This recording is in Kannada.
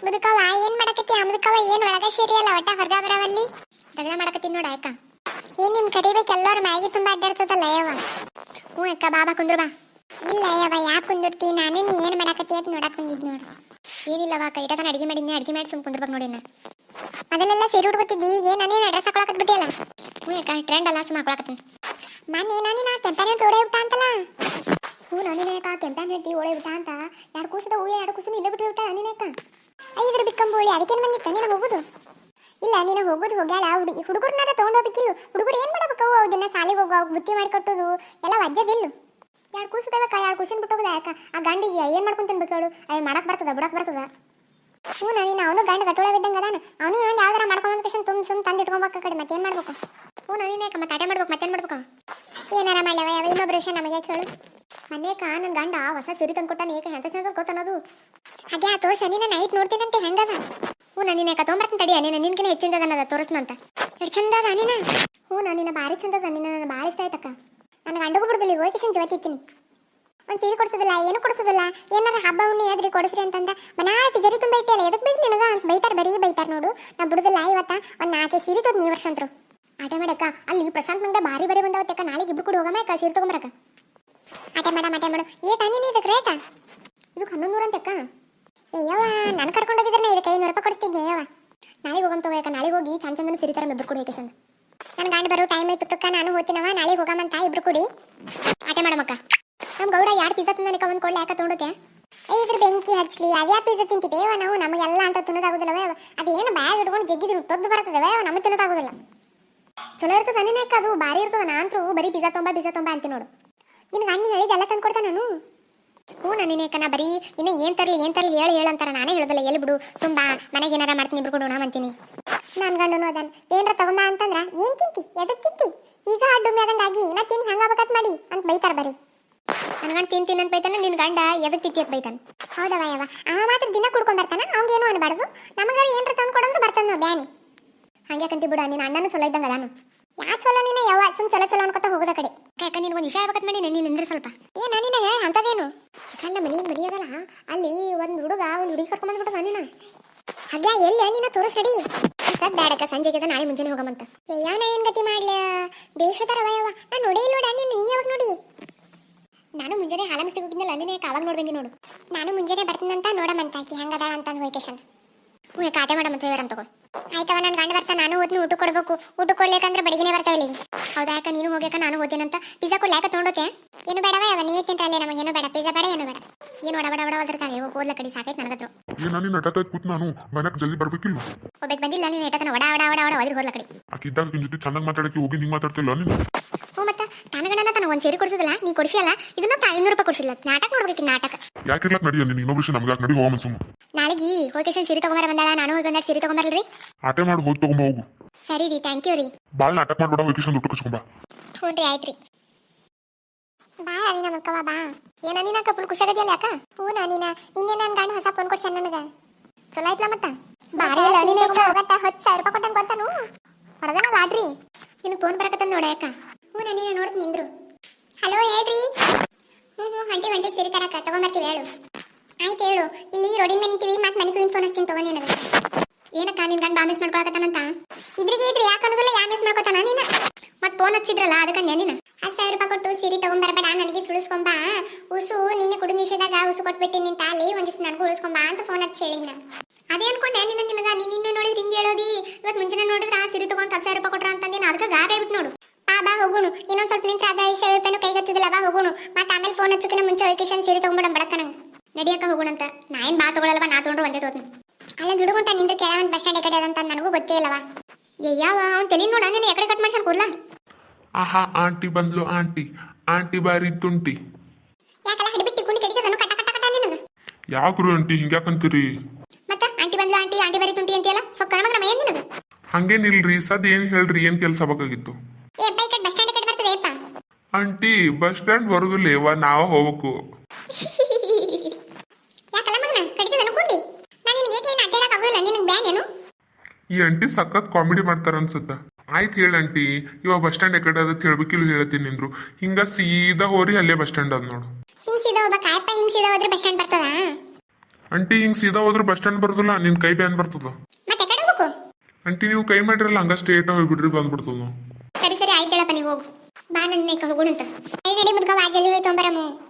ಮುದುಕವ ಏನ್ ಮಾಡಕತ್ತಿ? ಆ ಮುದುಕವ ಏನ್ ಒಳಗ ಸೇರಿಯಲ್ಲ ಒಟ್ಟ ಹೊರಗ ಬರವಲ್ಲಿ ದಗದ ಮಾಡಕತ್ತಿ ನೋಡ ಅಕ್ಕ. ಏನ್ ನಿಮ್ ಕರಿಬೇಕು ಎಲ್ಲರೂ ಮ್ಯಾಗಿ ತುಂಬಾ ಅಡ್ಡಾಡ್ತದಲ್ಲ ಯವ್ವ. ಹ್ಞೂ ಅಕ್ಕ ಬಾಬಾ ಕುಂದ್ರು ಬಾ. ಇಲ್ಲ ಯವ್ವ ಯಾಕೆ ಕುಂದಿರ್ತಿ? ನಾನು ನೀ ಏನ್ ಮಾಡಕತ್ತಿ ಅಂತ ನೋಡಕ್ ಬಂದಿದ್ ನೋಡು. ಏನಿಲ್ಲವ ಅಕ್ಕ, ಇಟ ತಾನ ಅಡಿಗೆ ಮಾಡಿ ಸುಮ್ ಕುಂದ್ರಬೇಕು ನೋಡಿ ನಾ. ಅದಲ್ಲೆಲ್ಲ ಸೀರೆ ಉಟ್ಕೋತಿದ್ದಿ, ಈಗ ನಾನೇನು ಡ್ರೆಸ್ ಹಾಕೊಳಕತ್ ಬಿಟ್ಟಿಯಲ್ಲ. ಹ್ಞೂ ಅಕ್ಕ ಟ್ರೆಂಡ್ ಅಲ್ಲ ಸುಮ್ಮ ಹಾಕೊಳಕತ್ತೀನಿ. ನಾನೇನ ಕೆಂಪನೆ ಓಡೇ ಬಿಟ್ಟ ಅಂತಲ್ಲ. ಹ್ಞೂ ನಾನೇಕ ಕೆಂಪನ್ ಹಿಡ್ತಿ ಓಡೇ ಬಿಟ್ಟ ಅಂತ. ಎರಡು ಕೂಸದ ಹೂವು ಎರಡು ಕೂಸು ಇಲ್ಲೇ ಬಿಟ್ಟು ಬಿಟ್ಟ ನೀನೇಕ. ಐದ್ರ ಬಿಕ್ಕಂಬೋಳಿ ಅದಕ್ಕೇನು ಬಂದಿತ್ತ ನೀನು ಹೋಗುದು? ಇಲ್ಲ ನೀನು ಹೋಗುದು ಹೋಗ್ಯಾಳ ಹುಡುಗರ್ನಾರ ತೊಗೊಂಡು ಹೋಗ್ಬೇಕಿಲ್ಲ. ಹುಡುಗರು ಏನ್ ಮಾಡಬೇಕವು? ದಿನ ಸಾಲಿಗೆ ಹೋಗೋ ಬುತ್ತಿ ಮಾಡಿಕೊಟ್ಟುದು ಎಲ್ಲ ವಜ್ಜದಿಲ್ಲ. ಎರಡು ಕೂಸದಕ್ಕ ಎರಡು ಕೂಸಿನ ಬಿಟ್ಟು ಹೋಗುದ ಯಾಕ? ಆ ಗಂಡಿಗೆ ಏನ್ ಮಾಡ್ಕೊಂಡ್ ತಿನ್ಬೇಕು ಹೇಳು? ಅಯ್ಯ ಮಾಡಕ್ ಬರ್ತದ ಬಿಡಕ್ ಬರ್ತದ? ಹ್ಞೂ ನೀನು ಅವನು ಗಂಡ ಗಟ್ಟೋಳ ಬಿದ್ದಂಗ ಅದಾನ. ಅವನು ಇನ್ನೊಂದು ಯಾವ್ದಾರ ಮಾಡ್ಕೊಂಡ್ ಕೇಸನ್ ಸುಮ್ ತಂದು ಇಟ್ಕೊಬೇಕು ಕಡೆ ಮತ್ತೇನ್ ಮಾಡ್ಬೇಕು? ಹ್ಞೂ ನೀನೇಕ ಮತ್ತೆ ಅಟೆ ಮಾಡ್ಬೇಕು ಮತ್ತೇನ್ ಮಾಡ್ಬೇಕು? ಏನಾರ ಮಾಡ್ಲವ ಇನ್ನೊಬ್ರು ವಿಷಯ ನಮಗೆ ಹೇಳು. ಮನೇಕ ನನ್ನ ಗಂಡ ಹೊಸ ಸೀರೆ ತಂದ್ಕೊಟ್ಟಾನ. ಏಕ ಎಂತ ಚಂದ ಗೊತ್ತನ್ನೋದು. ಹಾಗೆ ಆತೋ ಸನಿನ ನೈಟ್ ನೋಡ್ತೀನಂತೆ ಹೆಂಗದ? ಹ್ಞೂ ನೀನೇಕ ತೊಗೊಂಬರ್ತೀನಿ ತಡಿ. ನಿನ್ಕಿನ ಹೆಚ್ಚಿಂದದ ತೋರಿಸ್ನಂತ. ಎಷ್ಟು ಚಂದ ಅದ ನೀನ? ಹ್ಞೂ ನೀನು ಭಾರಿ ಚಂದ ಅದ. ನನ್ನ ಭಾಳ ಇಷ್ಟ ಆಯ್ತಕ್ಕ. ನನ್ನ ಗಂಡಗೂ ಬಿಡುದಿಲ್ಲ ಹೋಗಿ ಜೊತಿತ್ತೀನಿ. ಒಂದು ಸೀರೆ ಕೊಡಿಸೋದಿಲ್ಲ ಏನು ಕೊಡಿಸೋದಿಲ್ಲ. ಏನಾರ ಹಬ್ಬ ಉಣ್ಣಿ ಆದ್ರಿ ಕೊಡಿಸ್ರಿ ಅಂತಂದ ಮನಾಟಿ ಜರಿ ತುಂಬ ಇಟ್ಟಿಲ್ಲ. ಎದಕ್ಕೆ ಬೇಕು ನಿನಗ ಅಂತ ಬೈತಾರೆ, ಬರೀ ಬೈತಾರೆ ನೋಡು. ನಾ ಬಿಡುದಿಲ್ಲ. ಇವತ್ತ ಒಂದು 4 ಸೀರೆ ತೊದ್ ನೀ ವರ್ಷಂತ್ರು ಆಟೆ ಮಾಡಕ್ಕ. ಅಲ್ಲಿ ಪ್ರಶಾಂತ್ ನಂಗೆ ಭಾರಿ ಬಂದಾವತ್ತಕ್ಕ. ನಾಳೆಗೆ ಇಬ್ರು ಕೂಡ ಹೋಗಮ್ಮ ಸೀರೆ ತೊಗೊಂಬರಕ್ಕ. ಆಟೆ ಮಾಡು ಏಟ ನೀನು ಇದಕ್ಕೆ ರೇಟ? ಇದಕ್ಕೆ 1100 ಅಂತಕ್ಕ. ಅಯ್ಯವ ನಾನು ಕರ್ಕೊಂಡೋಗಿದ್ರೆ ಇದಕ್ಕೆ 500 ರೂಪಾಯಿ ಕೊಡಿಸ್ತಿದ್ದೆ ಯವ್ವ. ನಾಳೆಗೆ ಹೋಗಮ್ ತಗೋಯಕ್ಕ. ನಾಳೆಗೆ ಹೋಗಿ ಚಂದನ ಸೀರೆ ತರ ಇಬ್ರು ಕೂಡ ಏಕೇಶನ್. ನನ್ನ ಗಂಡ ಬರೋ ಟೈಮ್ ಆಯ್ತು ತುಕ್ಕ. ನಾನು ಹೋಗ್ತೀನವ. ನಾಳೆಗೆ ಹೋಗಮ್ಮಂತ ಇಬ್ರು ಕೂಡಿ ಆಟೆ ಮಾಡಮಕ್ಕ. ನಮ್ಮ ಗೌಡ 2 ಪಿಜ್ಜಾ ತಿಂದನಿಕ ಒಂದು ಕೊಡ್ಲಿ ಯಾಕ ತೊಗೊಂಡೋತೆ? ಇದ್ರ ಬೆಂಕಿ ಹಚ್ಚಲಿ ಅದ್ಯಾ ಪಿಜ್ಜಾ ತಿಂತಿದ್ದೇವ ನಾವು? ನಮಗೆಲ್ಲ ಅಂತ ತಿನ್ನೋದಾಗುದಿಲ್ಲವೇ? ಅದೇನು ಬ್ಯಾಗ್ ಇಟ್ಕೊಂಡು ಜಗ್ಗಿದ್ರು ತೊದ್ದು ಬರ್ತದವೇ? ನಮಗೆ ತಿನ್ನೋದಾಗುದಿಲ್ಲ. ಚಲೋ ಇರ್ತದ ನೀನೇಕ? ಅದು ಭಾರಿ ಇರ್ತದ. ನಾನಂತರೂ ಬರೀ ಪಿಜ್ಜಾ ತೊಂಬ ಅಂತೀನಿ ನೋಡು. ನಿನ್ಗೆ ಅಣ್ಣಿ ಹೇಳಿದ ಎಲ್ಲ ತಂದು ಕೊಡ್ತಾ ನಾನು. ಹ್ಞೂ ನೀನೇಕ ನಾ ಬರೀ ಇನ್ನು ಏನ್ ತರಲಿ ಹೇಳು ಅಂತಾರ. ನಾನೇ ಹೇಳೋದಿಲ್ಲ. ಎಲ್ಲಿ ಬಿಡು ಸುಂಬಾ ಮನೆಗೆ ಏನಾರ ಮಾಡ್ತೀನಿ ಇಬ್ರು ಕೊಡು ಅಂತೀನಿ. ನನ್ನ ಗಂಡನು ಅದನ್ನ ಏನ್ರ ತಗೊಂಬ ಅಂತಂದ್ರ ಏನ್ ತಿಂತಿ ಎದಕ್ ತಿಂತಿ ಈಗ ಅಡ್ಡುಮ್ಮೆ ಆದಂಗಾಗಿ ನಾ ತಿನ್ ಹೆಂಗಾಗಬೇಕತ್ ಮಾಡಿ ಅಂತ ಬೈತಾರ. ಬರೀ ನನ್ನ ಗಂಡ ತಿಂತೀನಿ ಅಂತ ಬೈತಾನ. ನಿನ್ನ ಗಂಡ ಎದಕ್ ತಿಂತಿ ಅಂತ ಬೈತಾನ. ಹೌದವ ಯವ್ವ ಅವ ಮಾತ್ರ ದಿನ ಕುಡ್ಕೊಂಡ್ ಬರ್ತಾನ. ಅವ್ಗೇನು ಅನ್ಬಾರ್ದು. ನಮಗಾರ ಏನ್ರ ತಂದು ಕೊಡಂದ್ರೆ ಬರ್ತಾನ ನೋಡಿ ಬ್ಯಾನಿ. ಹಂಗ್ಯಾಕಂತಿ ಬಿಡ. ನಿನ್ನ ಅಣ್ಣನೂ ಚಲೋ ಇದ್ದಂಗ ಅದಾನು. ಯಾ ಚಲೋ ನೀನ ಯವ್ವ ಸುಮ್ ಚಲೋ ಅನ್ಕೋತ ಹೋಗೋದ ಕಡೆ. ಯಾಕ ನಿನ್ ಒಂದು ವಿಷಯ ಹೇಳ್ಬೇಕತ್ ಮಾಡಿ ನೀನು ನಿಂದ್ರೆ ಸ್ವಲ್ಪ. ನೀನ ಹೇಳ ಅಂತದೇನು? ಅಲ್ಲ ಮನಿ ಅದಲ್ಲ ಅಲ್ಲಿ ಒಂದು ಹುಡುಗಿ ಕರ್ಕೊಂಡ್ಬಂದ್ಬಿಟ್ಟದ ನೀನ. ಹಾಗ್ಯಾ ಎಲ್ಲಿ ನೀನ ತೋರಿಸ್ ನಡಿ. ಸದ್ ಬ್ಯಾಡಕ್ಕ ಸಂಜೆಗೆ ನಾಳೆ ಮುಂಜಾನೆ ಹೋಗಮಂತ. ಯಾವನ ಏನ್ ಗತಿ ಮಾಡ್ಲ ಬೇಸದಾರವ ಯವ್ವ. ನಾನು ನೋಡೇ ಇಲ್ಲ ನೋಡ. ನೀನು ಯಾವಾಗ ನೋಡಿ? ನಾನು ಮುಂಜಾನೆ ಹಾಲ ಮಿಸ್ಟಿಗೆ ಹೋಗಿದ್ನಲ್ಲ ನೀನೇ ಅವಾಗ ನೋಡ್ಬಂದಿ ನೋಡು. ನಾನು ಮುಂಜಾನೆ ಬರ್ತೀನಂತ ನೋಡಮಂತ ಆಕಿ ಹೆಂಗದಾಳ ಅಂತಂದು ಹೋಯ್ಕೇಶನ್. ಹ್ಞೂ ಕಾಟೆ ಮಾಡಮಂತ ಇವರಂತ ತಗೋ. ಆಯ್ತವ ನನ್ನ ಗಂಡ ಬರ್ತಾ. ನಾನು ಓದ್ನಿ ಊಟ ಕೊಡ್ಬೇಕು. ಊಟ ಕೊಡ್ಲಿಕ್ಕಂದ್ರೆ ಬಡಿಗೆನೆ ಬರ್ತಾವ ಇಲ್ಲಿ. ಹೌದಾ ಯಾಕ ನೀನು ಹೋಗ್ಯಾಕ ನಾನು ಓದಿನಂತ. ಪಿಜ್ಜಾ ಕೊಡ್ಲಾಕ ತೊಗೊಂಡೋಕೆ? ಏನು ಬೇಡವ ಯಾವ ನೀವೇ ತಿಂತಲ್ಲೇ. ನಮಗೇನು ಬೇಡ ಪಿಜ್ಜಾ ಬೇಡ ಏನು ಬೇಡ. ಏನು ಒಡ ಓದಿರ್ತಾನೆ ಓದ್ಲ ಕಡೆ ಸಾಕೈತೆ ನನಗದ್ರು. ನಾನು ನಟ ಕೂತ್ ನಾನು ಮನೆಗೆ ಜಲ್ದಿ ಬರ್ಬೇಕಿಲ್ಲ. ಹೋಗ್ಬೇಕು ಬಂದಿಲ್ಲ ನೀನು ಏಟತನ ಒಡ ಒದ್ರ ಹೋದ್ಲ ಕಡೆ. ಆಕಿದ್ದಾಗ ನಿನ್ ಜೊತೆ ಚೆನ್ನಾಗಿ ಮಾತಾಡಕ್ಕೆ ಹೋಗಿ ಹಿಂಗೆ ಮಾತಾಡ್ತಿಲ್ಲ ನೀನು. ಹ್ಞೂ ಮತ್ತೆ ತನಗಣ್ಣ ತನ ಒಂದು ಸೀರೆ ಕೊಡಿಸೋದಿಲ್ಲ ನೀ ಕೊಡಿಸಿಯಲ್ಲ. ಇದನ್ನ 500 ರೂಪಾಯಿ ಕೊಡಿಸಿಲ್ಲ. ನಾಟಕ ನೋಡ್ಬೇಕು ನಾಟಕ. ಯಾಕಿರ್ಲಕ್ ನಡಿ ನೀನು ಇನ್ನೊಬ್ಬ ವಿಷಯ ನಮ್ಗೆ ಯಾಕೆ ನಡಿ ಹೋಗಮ್ಮ ಸುಮ್ಮ. ನಾಳೆಗೆ ಹೋಗೇಶನ್ ಸೀರೆ ತಗೊಂಬರ ಬಂದಾಳ. ನಾನು ಹೋಗಿ ಒಂದೆರಡು ಸೀರೆ ತಗೊಂಬರ್ರಿ. ಆಟೆ ಮಾಡಿ ಹೋಗಿ ತಗೊಂಬ ಹೋಗು. ಸರಿ ರೀ ಥ್ಯಾಂಕ್ ಯು ರೀ. ಭಾಳ ನಾಟಕ ಮಾಡ್ಬೇಡ. ವೆಕೇಶನ್ ದುಡ್ಡು ಕಚ್ಕೊಂಬ. ಹ್ಞೂ ರೀ ಆಯ್ತು ರೀ. ಬಾ ನೀನ ಮಕ್ಕವ ಬಾ. ಏನ ನೀನ ಫುಲ್ ಖುಷಿಯಾಗದಿಯಲ್ಲ ಯಾಕ? ಹ್ಞೂ ನೀನ ನಿನ್ನೆ ನನ್ನ ಗಂಡ ಹೊಸ ಫೋನ್ ಕೊಡ್ಸ್ಯಾನ ನನಗೆ. ಚಲೋ ಆಯ್ತಲ್ಲ ಮತ್ತ ಬಾರಿ ಅಲ್ಲ ನೀನು ಹೋಗತ್ತ 10,000 ರೂಪಾಯಿ ಕೊಟ್ಟಂಗೆ ಗೊತ್ತಾನು ಹೊಡೆದನ ಲಾಡ್ರಿ. ನಿನಗೆ ಫೋನ್ ಬರಕತ್ತಂದು ನೋಡ ಯಾಕ? ಹ್ಞೂ ನೀನು ನೋಡ್ತೀನಿ ನಿಂದ್ರು. ಹಲೋ ಹೇಳ್ರಿ. ಹ್ಞೂ ಹೊಂಟಿ ಸೀರೆ ತರಕ ತಗೊಂಬರ್ತೀವಿ ಹೇಳು. ಆಯ್ತು ಹೇಳು. ಇಲ್ಲಿ ರೋಡಿನ ಮೇಲೆ ನಿಂತೀವಿ. ಮತ್ತೆ ಮನೆಗೆ ಫೋನ್ ಹಚ್ತೀನಿ ತಗೋ ನಿನಗೆ. ಏನಕ್ಕ ನಿನ್ ಗಂಡ ಮಿಸ್ ಮಾಡ್ಕೊಳಕತ್ತಾನಂತ? ಇದ್ರಿಗೆ ಯಾಕೆ ಅನ್ನೋದಿಲ್ಲ. ಯಾ ಮಿಸ್ ಮಾಡ್ಕೊತಾನ ನೀನು? ಮತ್ತೆ ಫೋನ್ ಹಚ್ಚಿದ್ರಲ್ಲ ಅದಕ್ಕೆ ನೀನು 10,000 ರೂಪಾಯಿ ಕೊಟ್ಟು ಸೀರೆ ತಗೊಂಬರ್ಬೇಡ ನನಗೆ ಸುಳಿಸ್ಕೊಂಬ. ಉಸು ನಿನ್ನೆ ಕುಡಿ ನಿಷೇಧಾಗ ಉಸು ಕೊಟ್ಬಿಟ್ಟು ನಿನ್ ತಾಲಿ ಒಂದಿವ್ಸ ನನಗೂ ಉಳಿಸ್ಕೊಂಬ ಅಂತ ಫೋನ್ ಹಚ್ಚಿ ಹೇಳಿದ್ನ. ಅದೇ ಅನ್ಕೊಂಡೆ ನಿನಗ ನಿನ್ನೆ ನೋಡಿದ್ರೆ ಹಿಂಗೆ ಹೇಳೋದಿ. ಇವತ್ತು ಮುಂಚೆನೆ ನೋಡಿದ್ರೆ ಆ ಸೀರೆ ತಗೊಂಡು 10,000 ರೂಪಾಯಿ ಕೊಟ್ರ ಅಂತಂದೇನು. ಅದಕ್ಕೆ ಗಾಬರಿ ಆಗ್ಬಿಟ್ಟು ನೋಡು. ಬಾ ಹೋಗುಣು. ಇನ್ನೊಂದು ಸ್ವಲ್ಪ ನಿಂತ್ರೆ ಅದ 5,000 ರೂಪಾಯಿನೂ ಕೈಗತ್ತಿದಿಲ್ಲ. ಬಾ ಹೋಗುಣು. ಮತ್ತೆ ಆಮೇಲೆ ಫೋನ್ ಹಚ್ಚೋಕಿನ ಮುಂಚೆ ವೆಕೇಶನ್ ಸೀರೆ ತಗೊಂಡ್ಬಿಡ ಬಡಕ ನಂಗೆ. ನಡಿಯಕ್ಕ ಹೋಗುಣಂತ. ನಾ ಏನು ಬಾ ತಗೊಳ್ಳಲ್ವ. ನಾ ತೊಗೊಂಡ್ರು ಒಂದೇ ತೋತ್ನಿ. ಅಲ್ಲ ದುಡುಗುಂಟ ನಿಂದ್ರೆ ಕೆಳವಂತ ಬಸ್ ಸ್ಟ್ಯಾಂಡ್ ಕಡೆ ಅದಂತ ನನಗೂ ಗೊತ್ತೇ ಇಲ್ಲವಾ. ಯಾವ ಅವ್ನು ತಲೆ ನೋಡ ನೀನು ಎಕಡೆ ಕಟ್ ಮಾಡ್ಸನ್ ಕೂದ್ಲ. ಆಹಾ ಆಂಟಿ ಬಂದ್ಲು. ಆಂಟಿ ಬಾರಿ ತುಂಟಿ. ಯಾಕಲ್ಲ ಹಿಡಿಬಿಟ್ಟು ಕುಂಡಿ ಕಡಿತದನು ಕಟ ಕಟ ಕಟ ನಿನಗೆ. ಯಾಕ್ರು ಆಂಟಿ ಹಿಂಗ್ಯಾಕಂತೀರಿ? ಮತ್ತೆ ಆಂಟಿ ಬಂದ್ಲು ಆಂಟಿ ಬಾರಿ ತುಂಟಿ ಅಂತೀಯಲ್ಲ. ಸ್ವಲ್ಪ ಕರ್ಮ ಏನ್ ನಿನಗೆ? ಹಂಗೇನಿಲ್ರಿ. ಸದ್ ಏನ್ ಹೇಳ್ರಿ. ಏನ್ ಕೆಲಸ ಬೇಕಾಗಿತ್ತು? ಏ ಬೈಕ್ ಬಸ್ ಸ್ಟ್ಯಾಂಡ್ ಕಡೆ ಬರ್ತದೆ ಏಪ್ಪ. ಆಂಟಿ ಬಸ್ ಸ್ಟ್ಯಾಂಡ್ ಬರೋದಿಲ್ಲೇವ ನಾವು ಹೋಗ್ಬೇಕು. ಯಾಕಲ್ಲ ಮಗನ ಕಡಿತದನು ಕುಂಡಿ. ನಾನು ನಿನಗೆ ಏಕೆ ಅಡ್ಡಾಡಕ್ ಆಗೋದಿಲ್ಲ. ನಿನಗೆ ಬ್ಯಾನ್ ಏನು? ಈ ಆಂಟಿ ಸಖತ್ ಕಾಮಿಡಿ ಮಾಡ್ತಾರ ಅನ್ಸುತ್ತ. ಆಯ್ತು ಹೇಳ ಆಂಟಿ. ಇವಾಗ ಬಸ್ ಸ್ಟ್ಯಾಂಡ್ ಎಕಡೆ ಅದ ಹೇಳ್ಬೇಕಿಲ್ಲ ಹೇಳ್ತೀನಿ ನಿಂದ್ರು. ಹಿಂಗ ಸೀದಾ ಹೋರಿ ಅಲ್ಲೇ ಬಸ್ ಸ್ಟ್ಯಾಂಡ್ ಅದ್ ನೋಡು. ಹಿಂಗ್ ಸೀದಾ ಹೋಗ್ಬೇಕಾ? ಹಿಂಗ್ ಸೀದಾ ಹೋದ್ರೆ ಬಸ್ ಸ್ಟ್ಯಾಂಡ್ ಬರ್ತದ? ಅಂಟಿ ಹಿಂಗ್ ಸೀದಾ ಹೋದ್ರೆ ಬಸ್ ಸ್ಟ್ಯಾಂಡ್ ಬರ್ತದಲ್ಲ ನಿನ್ ಕೈ ಬ್ಯಾನ್ ಬರ್ತದ. ಮತ್ತೆ ಕಡೆ ಹೋಗು. ಅಂಟಿ ನೀವು ಕೈ ಮಾಡ್ರಲ್ಲ ಹಂಗ ಸ್ಟೇಟ್ ಹೋಗ್ಬಿಡ್ರಿ ಬಂದ್ಬಿಡ್ತದ. ಸರಿ ಸರಿ ಆಯ್ತಳಪ್ಪ ನೀವು ಹೋಗು. ಬಾ ನನ್ನ ಹೋಗೋಣಂತ. ನಡಿ ಮುದ್ಕ ವಾಜಲ್ಲಿ ಹೋಗಿ ತೊಂಬರಮು.